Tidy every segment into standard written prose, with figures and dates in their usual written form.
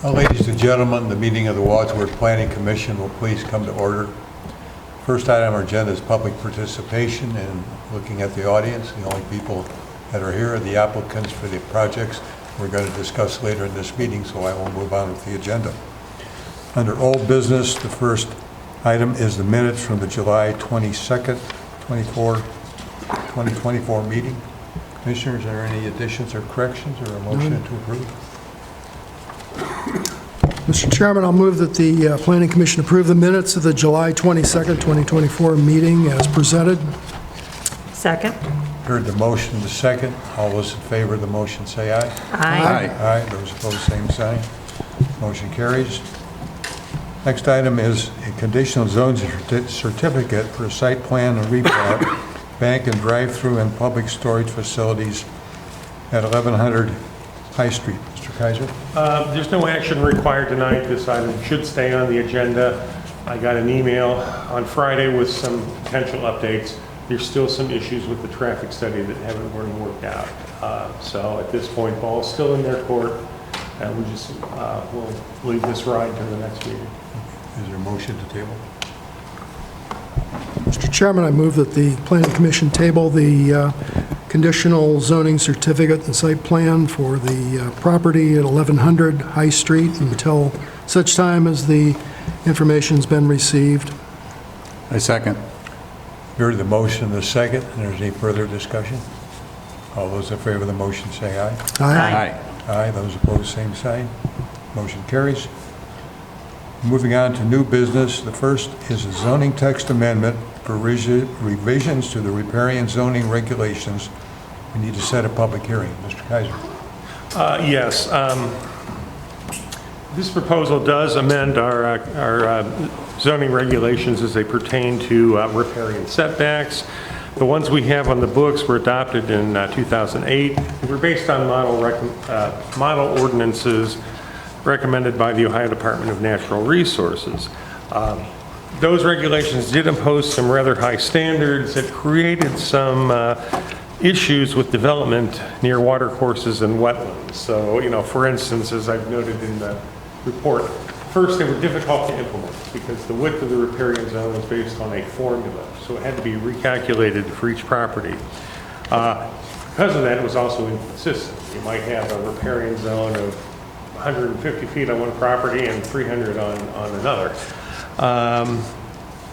Ladies and gentlemen, the meeting of the Wadsworth Planning Commission will please come to order. First item on our agenda is public participation, and looking at the audience, the only people that are here are the applicants for the projects we're going to discuss later in this meeting, so I will move on with the agenda. Under old business, the first item is the minutes from the July 22nd, 2024 meeting. Commissioners, are there any additions or corrections or a motion to approve? Mr. Chairman, I'll move that the Planning Commission approve the minutes of the July 22nd, 2024 meeting as presented. Second. Heard the motion, the second. All those in favor of the motion say aye. Aye. Aye. Those opposed, same sign. Motion carries. Next item is a conditional zone certificate for a site plan and replat, bank and drive-through and public storage facilities at 1100 High Street. Mr. Kaiser? There's no action required tonight. This item should stay on the agenda. I got an email on Friday with some potential updates. There's still some issues with the traffic study that haven't been worked out. So at this point, ball's still in their court, and we just we'll leave this ride to the next meeting. Is there a motion to table? Mr. Chairman, I move that the Planning Commission table the conditional zoning certificate and site plan for the property at 1100 High Street until such time as the information's been received. I second. Heard the motion, the second, and there's any further discussion? All those in favor of the motion say aye. Aye. Aye. Those opposed, same sign. Motion carries. Moving on to new business, the first is a zoning text amendment for revisions to the riparian zoning regulations. We need to set a public hearing. Mr. Kaiser. Yes. This proposal does amend our zoning regulations as they pertain to riparian setbacks. The ones we have on the books were adopted in 2008. They were based on model ordinances recommended by the Ohio Department of Natural Resources. Those regulations did impose some rather high standards that created some issues with development near watercourses and wetlands. So, for instance, as I've noted in the report, first they were difficult to implement because the width of the riparian zone was based on a formula, so it had to be recalculated for each property. Because of that, it was also inconsistent. You might have a riparian zone of 150 feet on one property and 300 on another.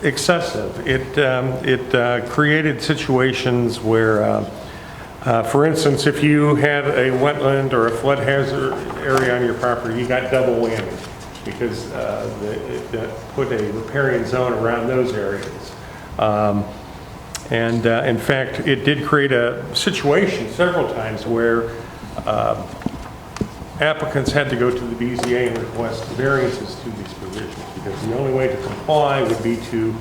Excessive. It created situations where, for instance, if you had a wetland or a flood hazard area on your property, you got double whammy because it put a riparian zone around those areas. In fact, it did create a situation several times where applicants had to go to the BZA and request variances to these provisions because the only way to comply would be to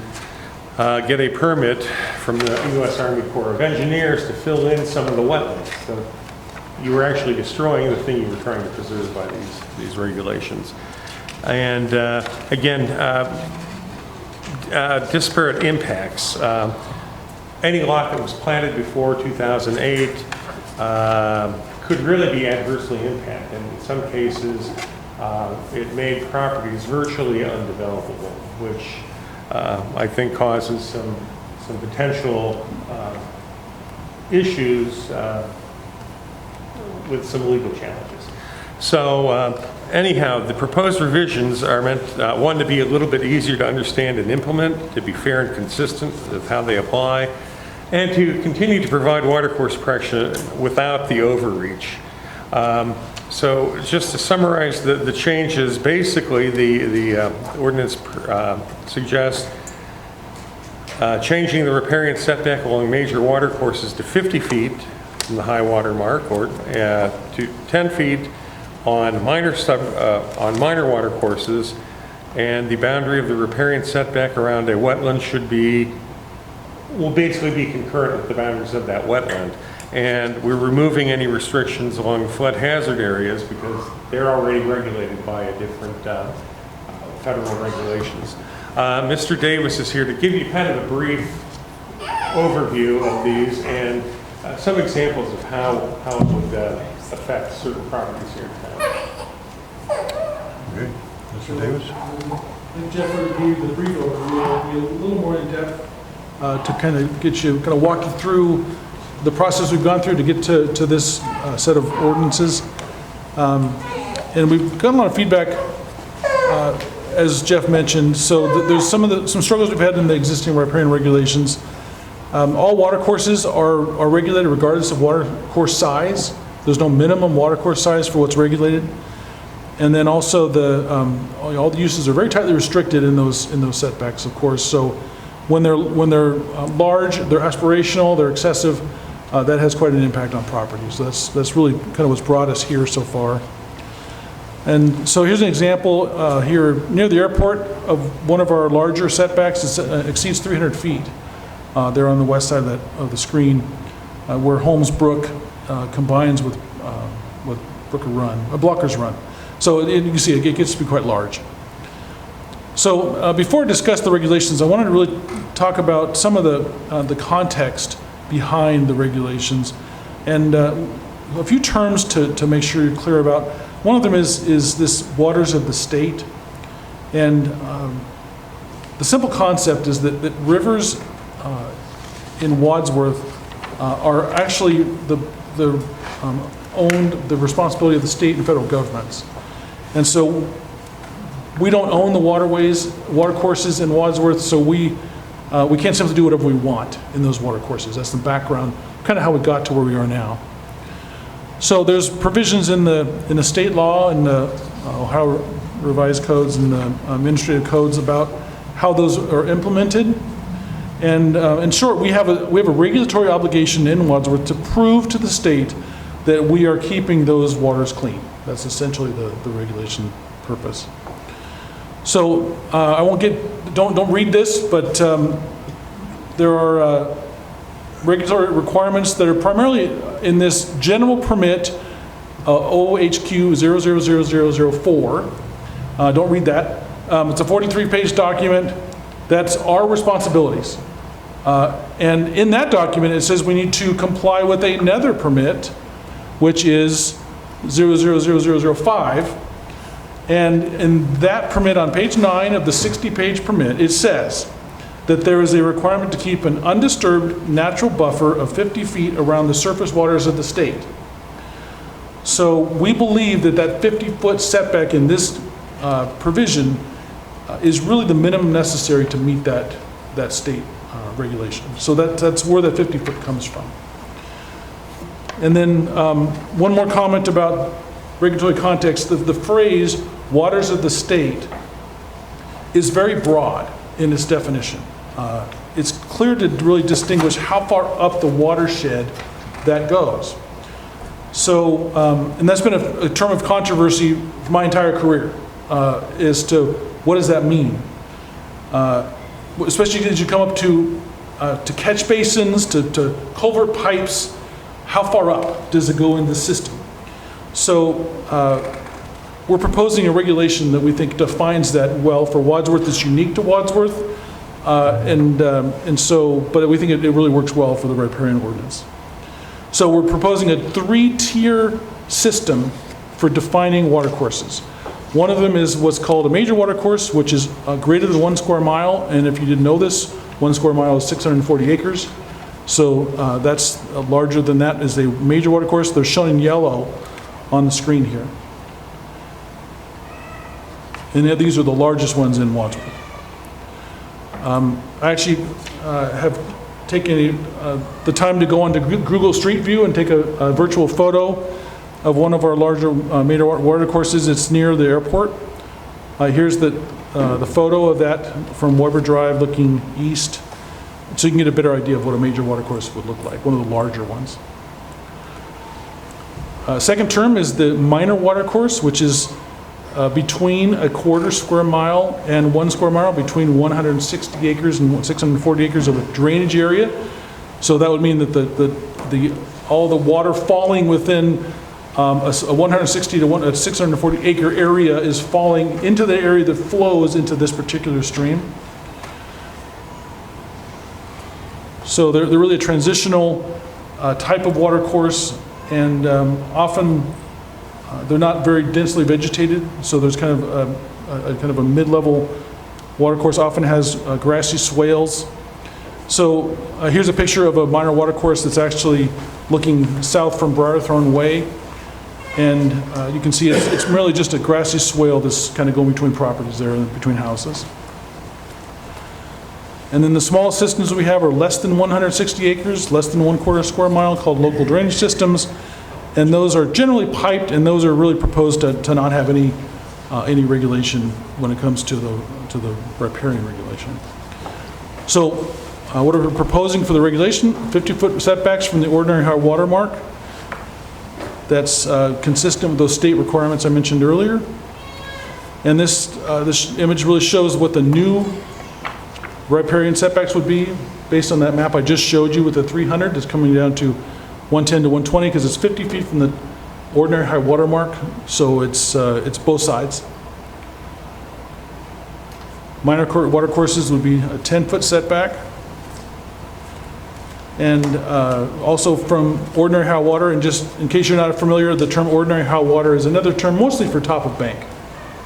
get a permit from the U.S. Army Corps of Engineers to fill in some of the wetlands. So you were actually destroying the thing you were trying to preserve by these regulations. And again, disparate impacts. Any lot that was planted before 2008 could really be adversely impacted. In some cases, it made properties virtually undevelopable, which I think causes some potential issues with some legal challenges. So anyhow, the proposed revisions are meant, one, to be a little bit easier to understand and implement, to be fair and consistent with how they apply, and to continue to provide watercourse protection without the overreach. So just to summarize the changes, basically the ordinance suggests changing the riparian setback along major watercourses to 50 feet from the high water mark, or to 10 feet on minor watercourses, and the boundary of the riparian setback around a wetland will basically be concurrent with the boundaries of that wetland. And we're removing any restrictions along flood hazard areas because they're already regulated by a different federal regulations. Mr. Davis is here to give you kind of a brief overview of these and some examples of how it would affect certain properties here in town. Okay. Mr. Davis? I think Jeff already gave the brief overview. I'll be a little more in depth to kind of walk you through the process we've gone through to get to this set of ordinances. And we've gotten a lot of feedback, as Jeff mentioned. So there's some struggles we've had in the existing riparian regulations. All water courses are regulated regardless of water course size. There's no minimum water course size for what's regulated. And then also all the uses are very tightly restricted in those setbacks, of course. So when they're large, they're aspirational, they're excessive, that has quite an impact on property. So that's really kind of what's brought us here so far. And so here's an example here near the airport of one of our larger setbacks. It exceeds 300 feet. There on the west side of the screen, where Holmes Brook combines with Brooker Run, Blockers Run. So you can see it gets to be quite large. So before I discuss the regulations, I wanted to really talk about some of the context behind the regulations, and a few terms to make sure you're clear about. One of them is this waters of the state, and the simple concept is that rivers in Wadsworth are actually the responsibility of the state and federal governments. And so we don't own the water courses in Wadsworth, so we can't simply do whatever we want in those water courses. That's the background, kind of how we got to where we are now. So there's provisions in the state law and the Ohio revised codes and the administrative codes about how those are implemented. And in short, we have a regulatory obligation in Wadsworth to prove to the state that we are keeping those waters clean. That's essentially the regulation purpose. So I won't don't read this, but there are regulatory requirements that are primarily in this general permit OHQ 000004. Don't read that. It's a 43-page document. That's our responsibilities. And in that document, it says we need to comply with another permit, which is 000005. And in that permit on page 9 of the 60-page permit, it says that there is a requirement to keep an undisturbed natural buffer of 50 feet around the surface waters of the state. So we believe that 50-foot setback in this provision is really the minimum necessary to meet that state regulation. So that's where that 50-foot comes from. And then one more comment about regulatory context. The phrase waters of the state is very broad in its definition. It's clear to really distinguish how far up the watershed that goes. So, and that's been a term of controversy for my entire career, as to what does that mean? Especially as you come up to catch basins, to culvert pipes, how far up does it go in the system? So we're proposing a regulation that we think defines that well for Wadsworth. It's unique to Wadsworth, and so, but we think it really works well for the riparian ordinance. So we're proposing a 3-tier system for defining water courses. One of them is what's called a major water course, which is greater than 1 square mile. And if you didn't know this, 1 square mile is 640 acres. So that's larger than that is a major water course. They're shown in yellow on the screen here. And these are the largest ones in Wadsworth. I actually have taken the time to go onto Google Street View and take a virtual photo of one of our larger major water courses. It's near the airport. Here's the photo of that from Weber Drive looking east, so you can get a better idea of what a major water course would look like, one of the larger ones. Second term is the minor water course, which is between a 1/4 square mile and 1 square mile, between 160 acres and 640 acres of a drainage area. So that would mean that all the water falling within a 160 to a 640 acre area is falling into the area that flows into this particular stream. So they're really a transitional type of water course, and often They're not very densely vegetated, so there's kind of a mid-level watercourse, often has grassy swales. So here's a picture of a minor watercourse that's actually looking south from Briarthorn Way. And you can see it's really just a grassy swale that's kind of going between properties there, and between houses. And then the smallest systems we have are less than 160 acres, less than 1/4 square mile, called local drainage systems. And those are generally piped, and those are really proposed to not have any regulation when it comes to the riparian regulation. So what are we proposing for the regulation? 50-foot setbacks from the ordinary high water mark. That's consistent with those state requirements I mentioned earlier. And this image really shows what the new riparian setbacks would be based on that map I just showed you with the 300. It's coming down to 110 to 120 because it's 50 feet from the ordinary high water mark, so it's both sides. Minor water courses would be a 10-foot setback. And also from ordinary high water, and just in case you're not familiar, the term ordinary high water is another term mostly for top of bank,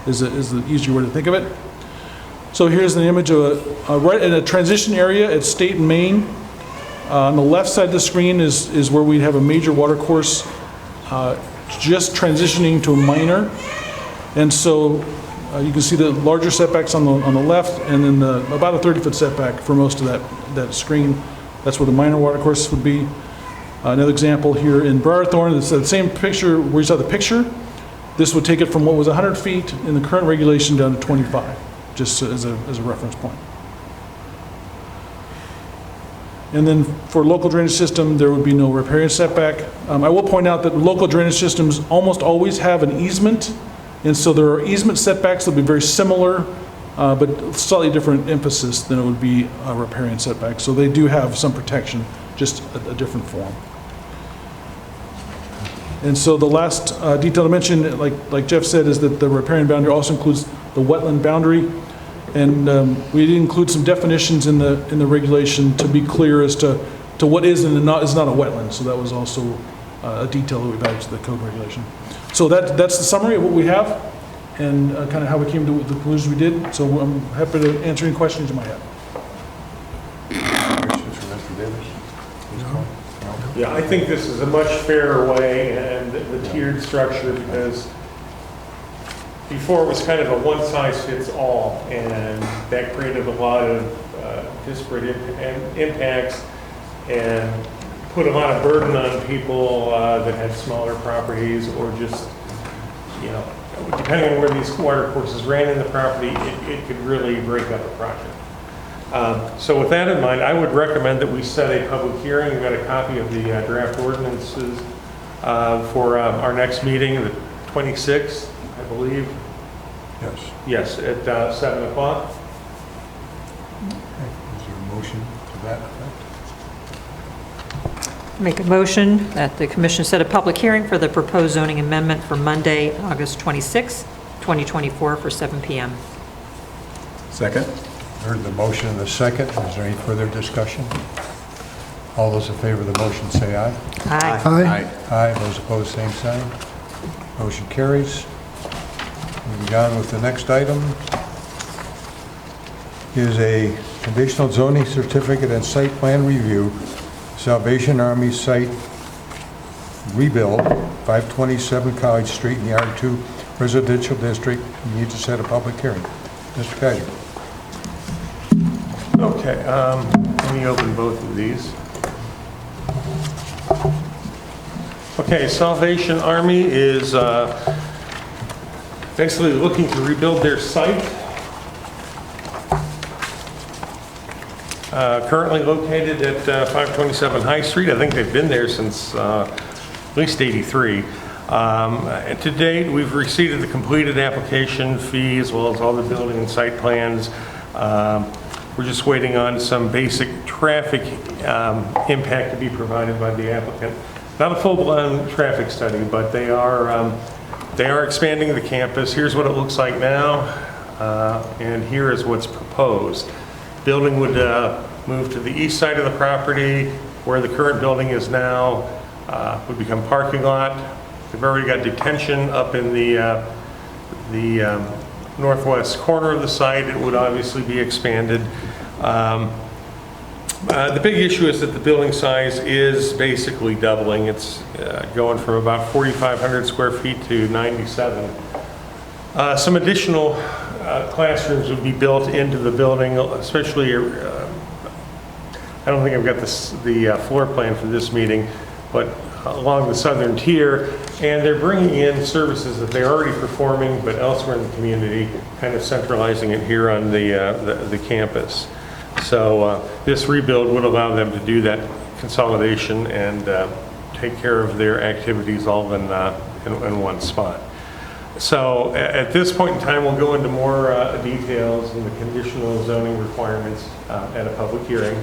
is the easier way to think of it. So here's an image of right in a transition area at State and Main. On the left side of the screen is where we have a major water course just transitioning to a minor. And so you can see the larger setbacks on the left, and then about a 30-foot setback for most of that screen. That's where the minor water course would be. Another example here in Briarthorn, it's the same picture where you saw the picture. This would take it from what was 100 feet in the current regulation down to 25, just as a reference point. And then for local drainage system, there would be no riparian setback. I will point out that local drainage systems almost always have an easement, and so there are easement setbacks that will be very similar, but slightly different emphasis than it would be a riparian setback. So they do have some protection, just a different form. And so the last detail to mention, like Jeff said, is that the riparian boundary also includes the wetland boundary. And we did include some definitions in the regulation to be clear as to what is and is not a wetland. So that was also a detail that we've added to the code regulation. So that's the summary of what we have and kind of how we came to the conclusions we did. So I'm happy to answer any questions you might have. Questions for Mr. Davis? No. Yeah, I think this is a much fairer way, and the tiered structure, because before it was kind of a one-size-fits-all, and that created a lot of disparate impacts and put a lot of burden on people that had smaller properties, or just, depending on where these water courses ran in the property, it could really break up a project. So with that in mind, I would recommend that we set a public hearing. We've got a copy of the draft ordinances for our next meeting, the 26th, I believe. Yes. Yes, at 7 o'clock. Okay. Is there a motion to that effect? Make a motion that the commission set a public hearing for the proposed zoning amendment for Monday, August 26, 2024, for 7 p.m. Second. Heard the motion and the second. Is there any further discussion? All those in favor of the motion say aye. Aye. Aye. Aye. Those opposed, same sign. Motion carries. Moving on with the next item is a conditional zoning certificate and site plan review, Salvation Army site rebuild, 527 College Street in the R2 Residential District. We need to set a public hearing. Mr. Kaiser. Okay, let me open both of these. Okay, Salvation Army is basically looking to rebuild their site. Currently located at 527 High Street. I think they've been there since at least '83. And to date, we've received the completed application fee as well as all the building and site plans. We're just waiting on some basic traffic impact to be provided by the applicant. Not a full-blown traffic study, but they are expanding the campus. Here's what it looks like now, and here is what's proposed. Building would move to the east side of the property, where the current building is now, would become parking lot. They've already got detention up in the northwest corner of the site. It would obviously be expanded. The big issue is that the building size is basically doubling. It's going from about 4,500 square feet to 97. Some additional classrooms would be built into the building, especially, I don't think I've got the floor plan for this meeting, but along the southern tier, and they're bringing in services that they're already performing, but elsewhere in the community, kind of centralizing it here on the campus. So this rebuild would allow them to do that consolidation and take care of their activities all in one spot. So at this point in time, we'll go into more details and the conditional zoning requirements at a public hearing,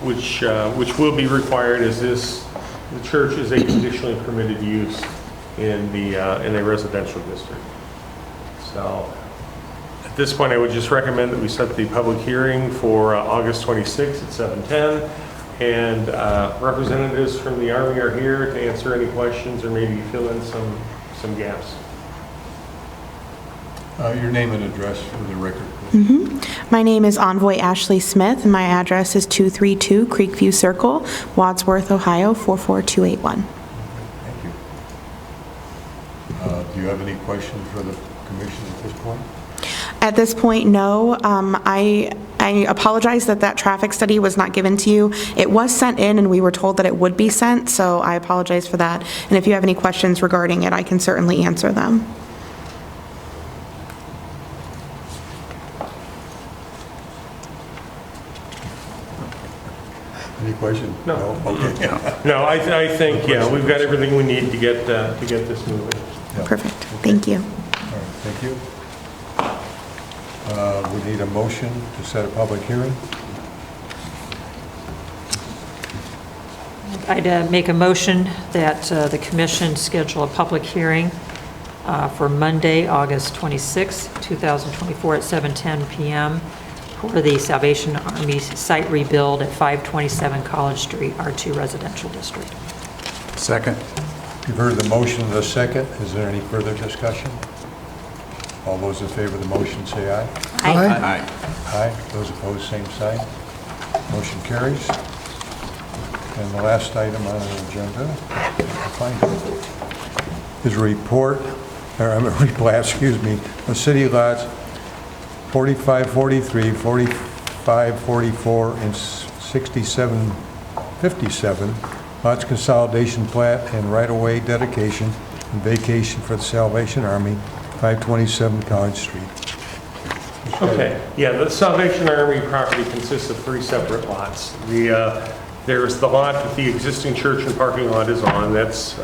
which will be required as the church is a conditionally permitted use in a residential district. So at this point, I would just recommend that we set the public hearing for August 26th at 7:10. And representatives from the Army are here to answer any questions or maybe fill in some gaps. Your name and address for the record, please. My name is Envoy Ashley Smith, and my address is 232 Creekview Circle, Wadsworth, Ohio, 44281. Thank you. Do you have any questions for the commission at this point? At this point, no. I apologize that traffic study was not given to you. It was sent in, and we were told that it would be sent, so I apologize for that. And if you have any questions regarding it, I can certainly answer them. Any questions? No. Okay. No, I think, yeah, we've got everything we need to get this moving. Yeah. Perfect. Thank you. All right, thank you. We need a motion to set a public hearing. I'd make a motion that the commission schedule a public hearing for Monday, August 26, 2024 at 7:10 p.m. for the Salvation Army site rebuild at 527 College Street, R2 Residential District. Second. You've heard the motion and the second. Is there any further discussion? All those in favor of the motion say aye. Aye. Aye. Those opposed, same sign. Motion carries. And the last item on the agenda is a report, or a replat, excuse me, of city lots 4543, 4544, and 6757, lots consolidation plat and right-of-way dedication and vacation for the Salvation Army, 527 College Street. Okay, yeah, the Salvation Army property consists of 3 separate lots. There's the lot that the existing church and parking lot is on. That's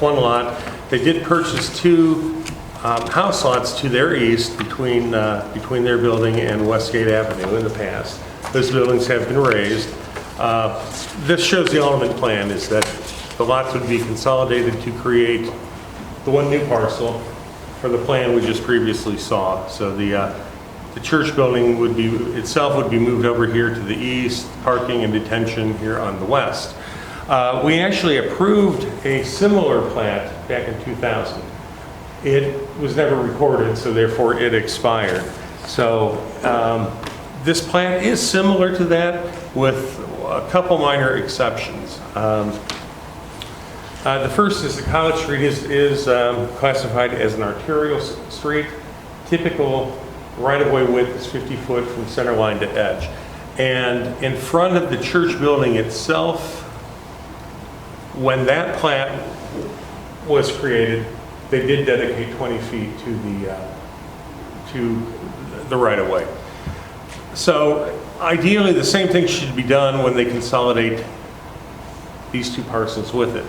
one lot. They did purchase 2 house lots to their east between their building and Westgate Avenue in the past. Those buildings have been raised. This shows the element plan is that the lots would be consolidated to create the one new parcel for the plan we just previously saw. So the church building would be moved over here to the east, parking and detention here on the west. We actually approved a similar plat back in 2000. It was never recorded, so therefore it expired. So this plat is similar to that with a couple minor exceptions. The first is the College Street is classified as an arterial street. Typical right-of-way width is 50 foot from center line to edge. And in front of the church building itself, when that plat was created, they did dedicate 20 feet to the right-of-way. So ideally, the same thing should be done when they consolidate these 2 parcels with it.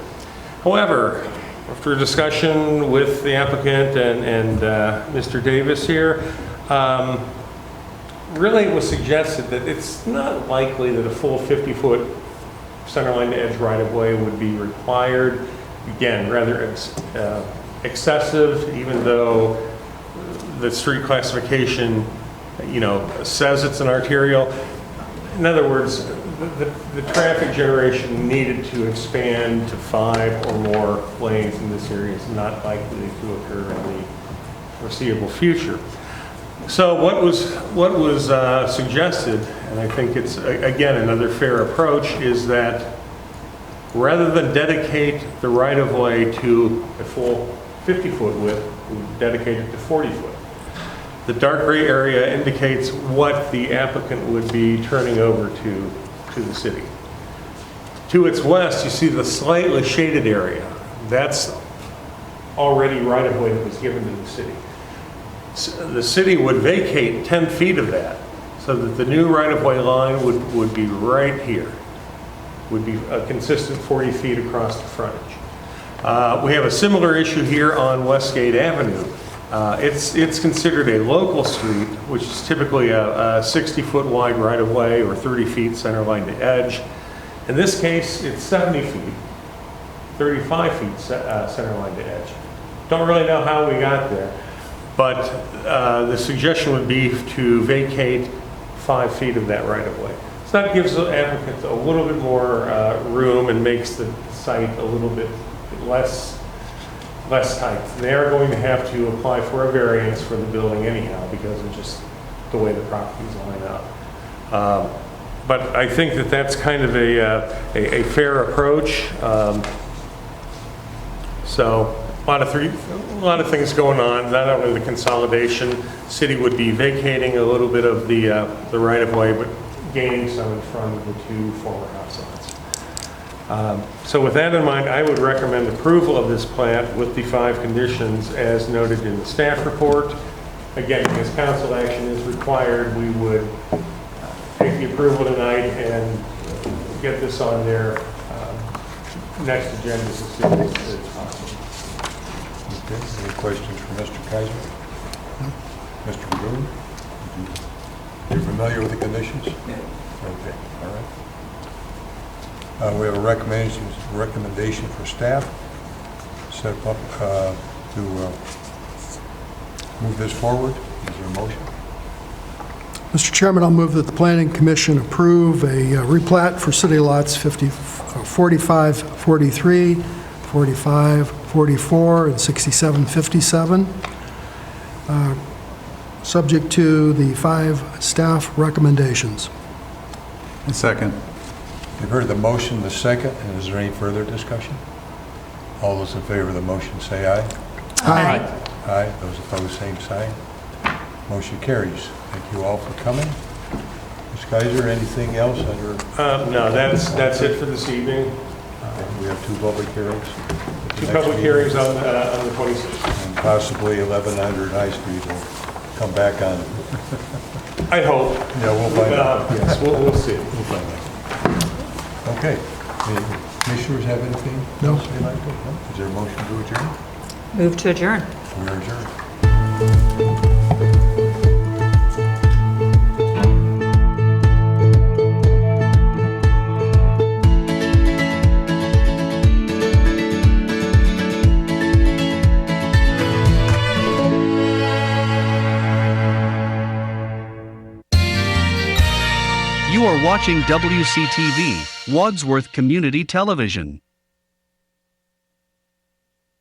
However, after a discussion with the applicant and Mr. Davis here, really it was suggested that it's not likely that a full 50-foot centerline to edge right-of-way would be required. Again, rather excessive, even though the street classification, says it's an arterial. In other words, The traffic generation needed to expand to 5 or more lanes in this area is not likely to occur in the foreseeable future. So what was suggested, and I think it's, again, another fair approach, is that rather than dedicate the right-of-way to a full 50-foot width, we dedicate it to 40-foot. The dark gray area indicates what the applicant would be turning over to the city. To its west, you see the slightly shaded area. That's already right-of-way that was given to the city. The city would vacate 10 feet of that so that the new right-of-way line would be right here, would be a consistent 40 feet across the frontage. We have a similar issue here on Westgate Avenue. It's considered a local street, which is typically a 60-foot wide right-of-way or 30 feet center line to edge. In this case, it's 70 feet, 35 feet center line to edge. Don't really know how we got there, but the suggestion would be to vacate 5 feet of that right-of-way. So that gives the applicant a little bit more room and makes the site a little bit less tight. They are going to have to apply for a variance for the building anyhow because of just the way the properties line up. But I think that that's kind of a fair approach. So a lot of things going on, not only the consolidation, city would be vacating a little bit of the right-of-way, but gaining some in front of the 2 former house lots. So with that in mind, I would recommend approval of this plat with the 5 conditions as noted in the staff report. Again, because council action is required, we would take the approval tonight and get this on their next agenda as soon as possible. Okay, any questions for Mr. Kaiser? No. Mr. Gruen? You're familiar with the conditions? Yeah. Okay, all right. We have a recommendation for staff set up to move this forward. Is there a motion? Mr. Chairman, I'll move that the Planning Commission approve a replat for city lots 45, 43, 45, 44, and 67, 57, subject to the 5 staff recommendations. Second. You've heard the motion, the second, and is there any further discussion? All those in favor of the motion say aye. Aye. Aye. Those opposed, same sign. Motion carries. Thank you all for coming. Ms. Kaiser, anything else under? No, that's it for this evening. We have 2 public hearings. 2 public hearings on the 26th. And possibly 1100 High Street will come back on. I hope. Yeah, we'll find out. Yes, we'll see. We'll find out. Okay. The commissioners have anything? No. else they'd like to? No? Is there a motion to adjourn? Move to adjourn. We are adjourned. You are watching WCTV, Wadsworth Community Television.